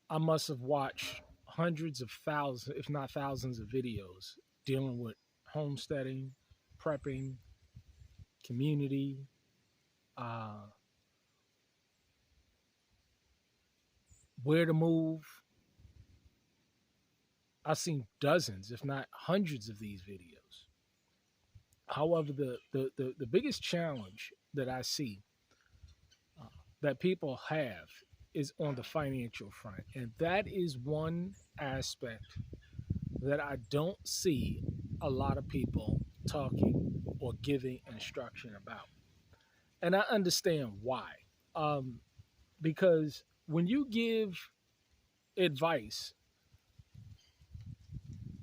I must have watched hundreds of thousands, if not thousands, of videos dealing with homesteading, prepping, community, uh, where to move. I've seen dozens, if not hundreds, of these videos. However, the biggest challenge that I see uh, that people have is on the financial front. And that is one aspect that I don't see a lot of people talking or giving instruction about. And I understand why. Um, because when you give advice,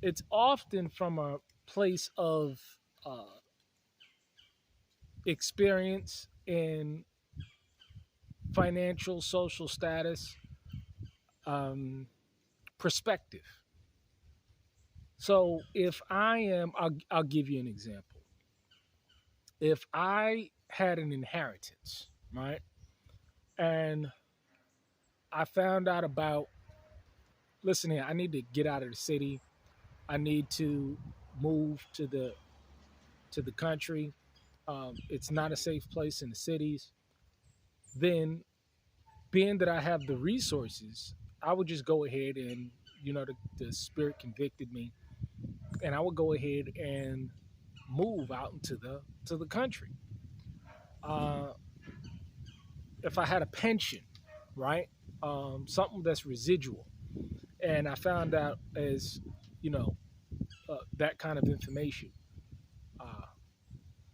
it's often from a place of uh, experience in financial, social status, um, perspective. So if I'll give you an example. If I had an inheritance, right, and I found out about, listen here, I need to get out of the city. I need to move to the country. It's not a safe place in the cities. Then, being that I have the resources, I would just go ahead and, the spirit convicted me, and I would go ahead and move out into the country. Uh, if I had a pension, right, something that's residual, and I found out as you know that kind of information, uh,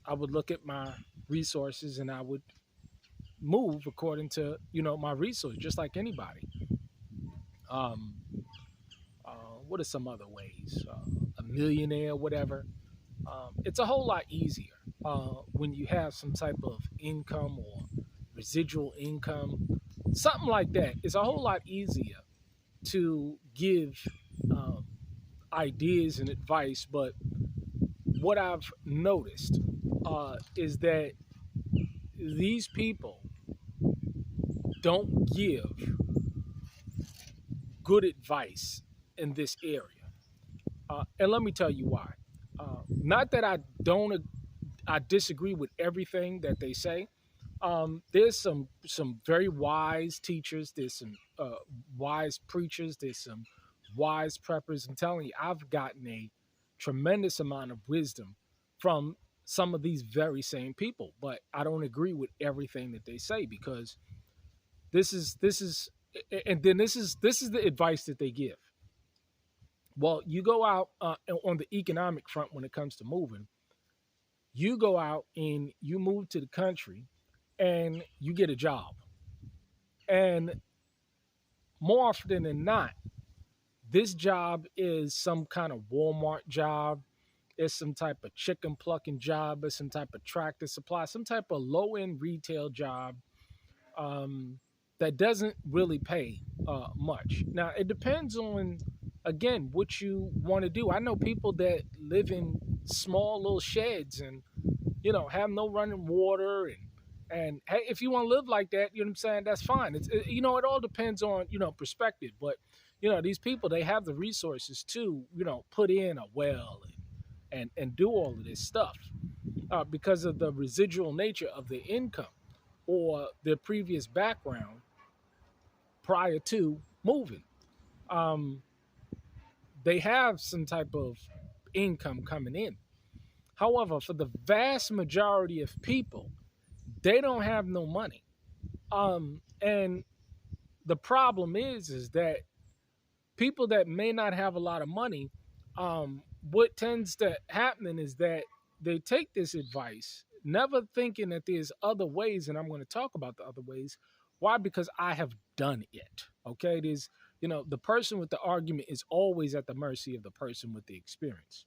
I would look at my resources and I would move according to my resources, just like anybody. Um, what are some other ways? A millionaire, whatever. It's a whole lot easier when you have some type of income or residual income, something like that. It's a whole lot easier to give um, ideas and advice. But what I've noticed is that these people don't give good advice in this area. And let me tell you why. Not that I disagree with everything that they say. There's some very wise teachers. There's some wise preachers. There's some wise preppers. I'm telling you, I've gotten a tremendous amount of wisdom from some of these very same people. But I don't agree with everything that they say, because this is and then this is the advice that they give. Well, you go out on the economic front when it comes to moving. You go out and you move to the country and you get a job. And more often than not, this job is some kind of Walmart job. It's some type of chicken plucking job. It's some type of tractor supply, some type of low end retail job um, that doesn't really pay much. Now, it depends on, again, what you want to do. I know people that live in small little sheds and, have no running water. And hey, if you want to live like that, you know what I'm saying, that's fine. It all depends on, perspective. But, these people, they have the resources to, put in a well and do all of this stuff because of the residual nature of their income or their previous background prior to moving. Um, they have some type of income coming in. However, for the vast majority of people, they don't have no money. And the problem is that people that may not have a lot of money, what tends to happen is that they take this advice, never thinking that there's other ways, and I'm going to talk about the other ways. Why? Because I have done it. Okay, there's the person with the argument is always at the mercy of the person with the experience.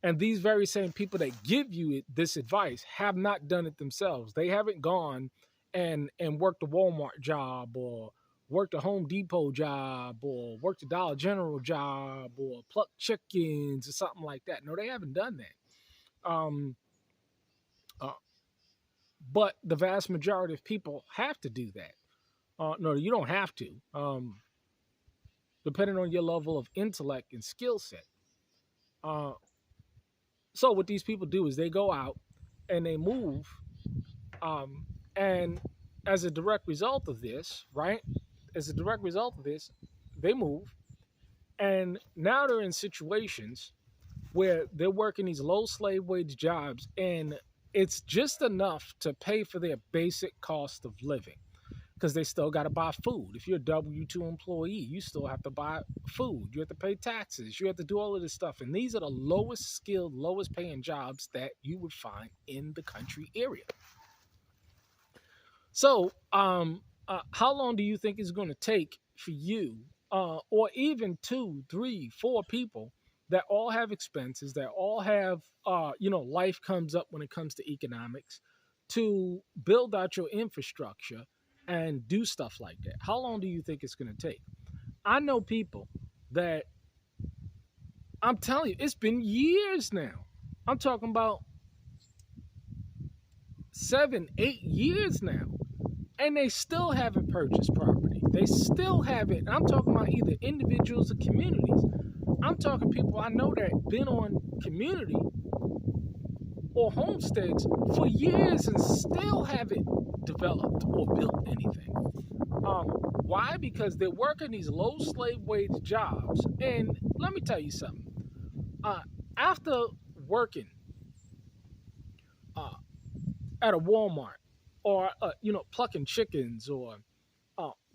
And these very same people that give you this advice have not done it themselves. They haven't gone and worked a Walmart job or worked a Home Depot job or worked a Dollar General job or plucked chickens or something like that. No, they haven't done that. Uh, but the vast majority of people have to do that. No, you don't have to. depending on your level of intellect and skill set. Uh, so what these people do is they go out and they move, um, and as a direct result of this, right? As a direct result of this, they move, and now they're in situations where they're working these low slave wage jobs, and it's just enough to pay for their basic cost of living because they still got to buy food. If you're a W 2 employee, you still have to buy food. You have to pay taxes. You have to do all of this stuff. And these are the lowest skilled, lowest paying jobs that you would find in the country area. So, how long do you think it's going to take for you, or even two, three, four people that all have expenses, that all have, life comes up when it comes to economics, to build out your infrastructure and do stuff like that? How long do you think it's going to take? I know people that, I'm telling you, it's been years now. I'm talking about 7, 8 years now, and they still haven't purchased property. They still haven't. I'm talking about either individuals or communities. I'm talking people I know that been on community or homesteads for years and still haven't developed or built anything. Why? Because they're working these low slave wage jobs. And let me tell you something. After working uh, at a Walmart, or plucking chickens, or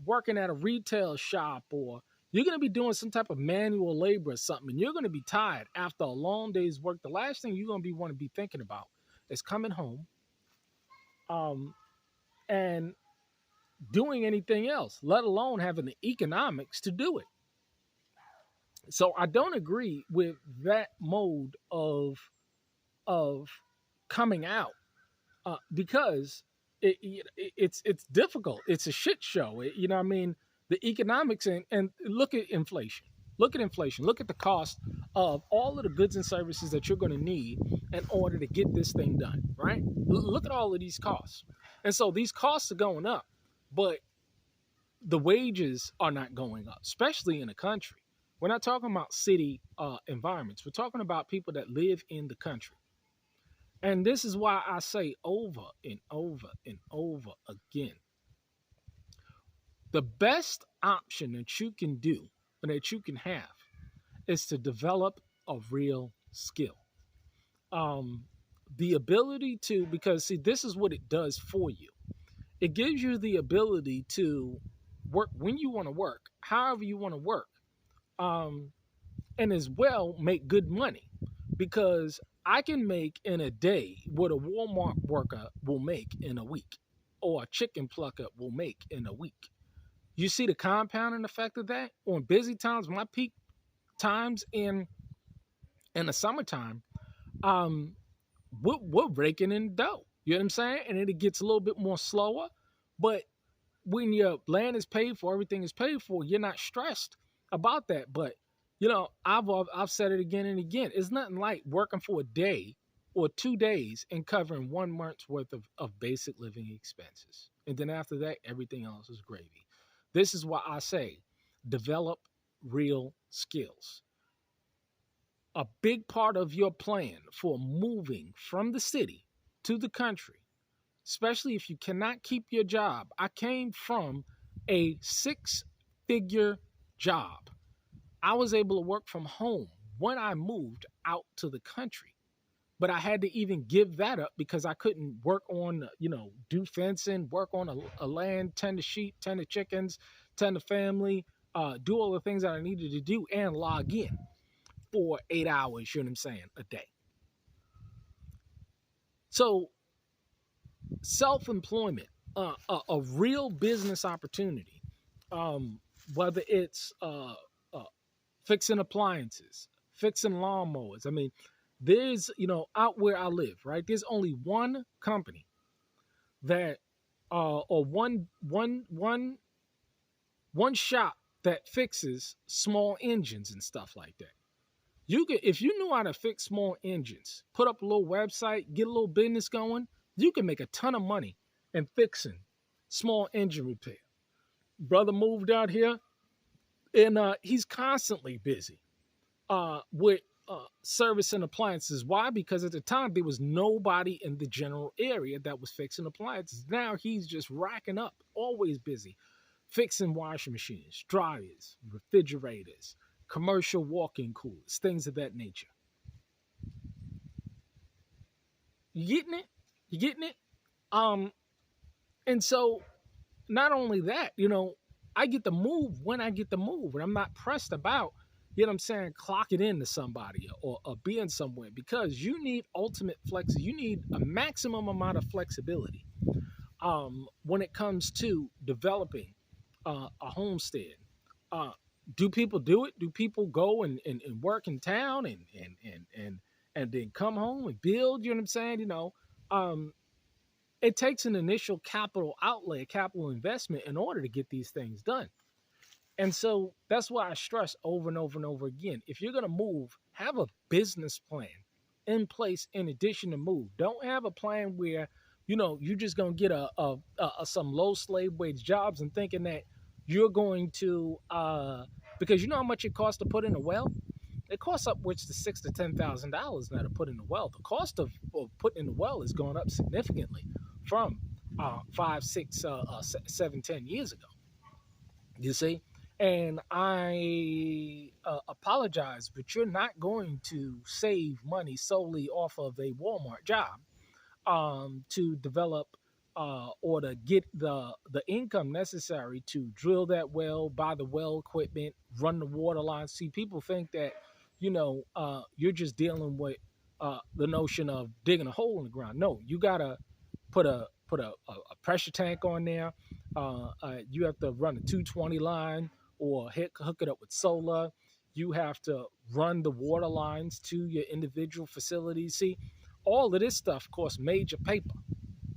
working at a retail shop, or you're going to be doing some type of manual labor or something, and you're going to be tired after a long day's work. The last thing you're going to want to be thinking about is coming home, and doing anything else, let alone having the economics to do it. So I don't agree with that mode of coming out, because it's difficult. It's a shit show. You know what I mean? The economics, and look at inflation. Look at inflation. Look at the cost of all of the goods and services that you're going to need in order to get this thing done, right? Look at all of these costs. And so these costs are going up, but the wages are not going up, especially in the country. We're not talking about city environments. We're talking about people that live in the country. And this is why I say over and over and over again, the best option that you can do and that you can have is to develop a real skill. The ability to, because see, this is what it does for you. It gives you the ability to work when you want to work, however you want to work, and as well make good money, because I can make in a day what a Walmart worker will make in a week, or a chicken plucker will make in a week. You see the compounding effect of that on busy times. My peak times in the summertime, we're raking in dough. You know what I'm saying? And then it gets a little bit more slower, but when your land is paid for, everything is paid for, you're not stressed about that. But I've said it again and again. It's nothing like working for a day or 2 days and covering 1 month's worth of basic living expenses. And then after that, everything else is gravy. This is why I say develop real skills. A big part of your plan for moving from the city to the country, especially if you cannot keep your job. I came from a 6-figure job. I was able to work from home when I moved out to the country, but I had to even give that up because I couldn't work on, do fencing, work on a land, tend to sheep, tend to chickens, tend to family, do all the things that I needed to do and log in for 8 hours, you know what I'm saying, a day. So self-employment, a real business opportunity, whether it's fixing appliances, fixing lawnmowers. I mean, there's, out where I live, right? There's only one company that, or one shop that fixes small engines and stuff like that. You can, if you knew how to fix small engines, put up a little website, get a little business going, you can make a ton of money in fixing small engine repair. Brother moved out here and he's constantly busy with service and appliances. Why? Because at the time there was nobody in the general area that was fixing appliances. Now he's just racking up, always busy, fixing washing machines, dryers, refrigerators, commercial walk-in coolers, things of that nature. You getting it? You getting it? Um, and so not only that, I get to move when I get to move, and I'm not pressed about, you know what I'm saying, clock it into somebody or being somewhere, because you need ultimate flex. You need a maximum amount of flexibility when it comes to developing a homestead. Uh, do people do it? Do people go and work in town and then come home and build? You know what I'm saying? Um, it takes an initial capital outlay, capital investment in order to get these things done. And so that's why I stress over and over and over again. If you're going to move, have a business plan in place in addition to move. Don't have a plan where, you're just going to get some low slave wage jobs and thinking that you're going to, because you know how much it costs to put in a well? It costs upwards to $6,000 to $10,000 now to put in a well. The cost of putting in a well has gone up significantly from 5, 6, 7, 10 years ago. You see? And I apologize, but you're not going to save money solely off of a Walmart job to develop or to get the income necessary to drill that well, buy the well equipment, run the water lines. See, people think that, you're just dealing with the notion of digging a hole in the ground. No, you gotta put a pressure tank on there. You have to run a 220 line or hook it up with solar. You have to run the water lines to your individual facilities. See, all of this stuff costs major paper,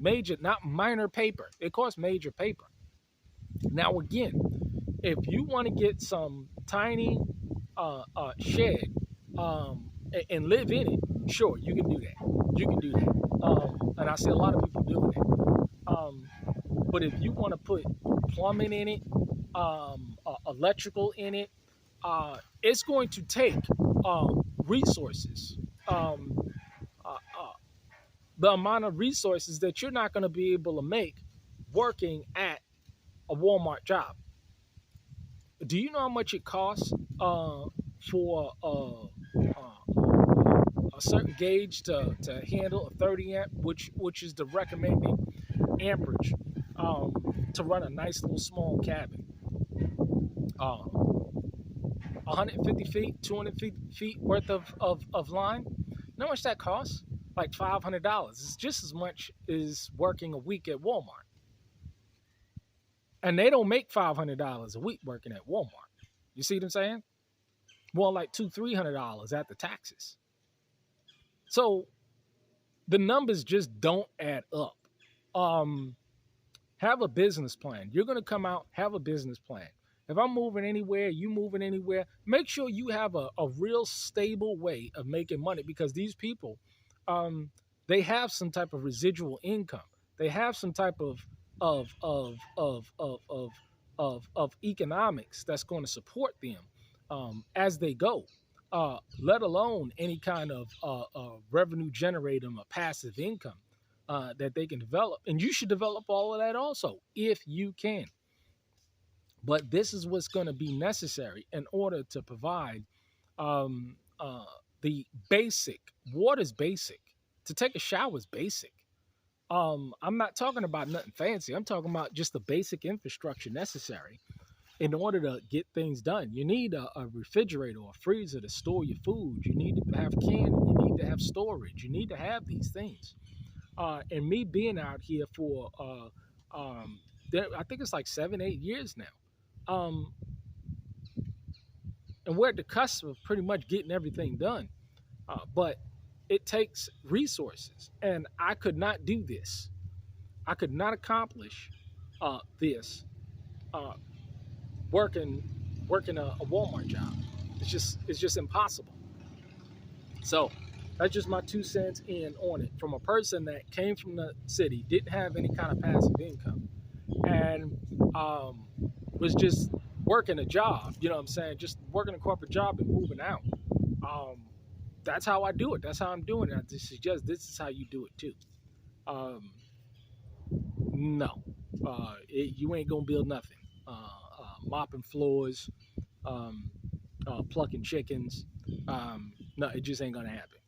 major, not minor paper. It costs major paper. Now, again, if you want to get some tiny shed and live in it, sure, you can do that. You can do that. And I see a lot of people doing that. But if you want to put plumbing in it, electrical in it, it's going to take resources. Uh, uh, the amount of resources that you're not going to be able to make working at a Walmart job. Do you know how much it costs for a certain gauge to handle a 30 amp, which is the recommended amperage to run a nice little small cabin? 150 feet, 200 feet worth of line. You know how much that costs? Like $500. It's just as much as working a week at Walmart. And they don't make $500 a week working at Walmart. You see what I'm saying? More like $200-300 after taxes. So the numbers just don't add up. Have a business plan. You're going to come out, have a business plan. If I'm moving anywhere, you moving anywhere, make sure you have a real stable way of making money, because these people, they have some type of residual income. They have some type of economics that's going to support them as they go. Let alone any kind of revenue generating or passive income that they can develop. And you should develop all of that also, if you can. But this is what's going to be necessary in order to provide the basic. Water's basic. To take a shower is basic. I'm not talking about nothing fancy. I'm talking about just the basic infrastructure necessary in order to get things done. You need a refrigerator or a freezer to store your food. You need to have canning. You need to have storage. You need to have these things. And me being out here for, I think it's like 7-8 years now. And we're at the cusp of pretty much getting everything done. But it takes resources. And I could not do this. I could not accomplish this working a Walmart job. It's just impossible. So that's just my 2 cents in on it, from a person that came from the city, didn't have any kind of passive income, and was just working a job. You know what I'm saying? Just working a corporate job and moving out. Um, that's how I do it. That's how I'm doing it. I just suggest this is how you do it too. Um, no, you ain't gonna build nothing. Mopping floors, um, plucking chickens. No, it just ain't gonna happen.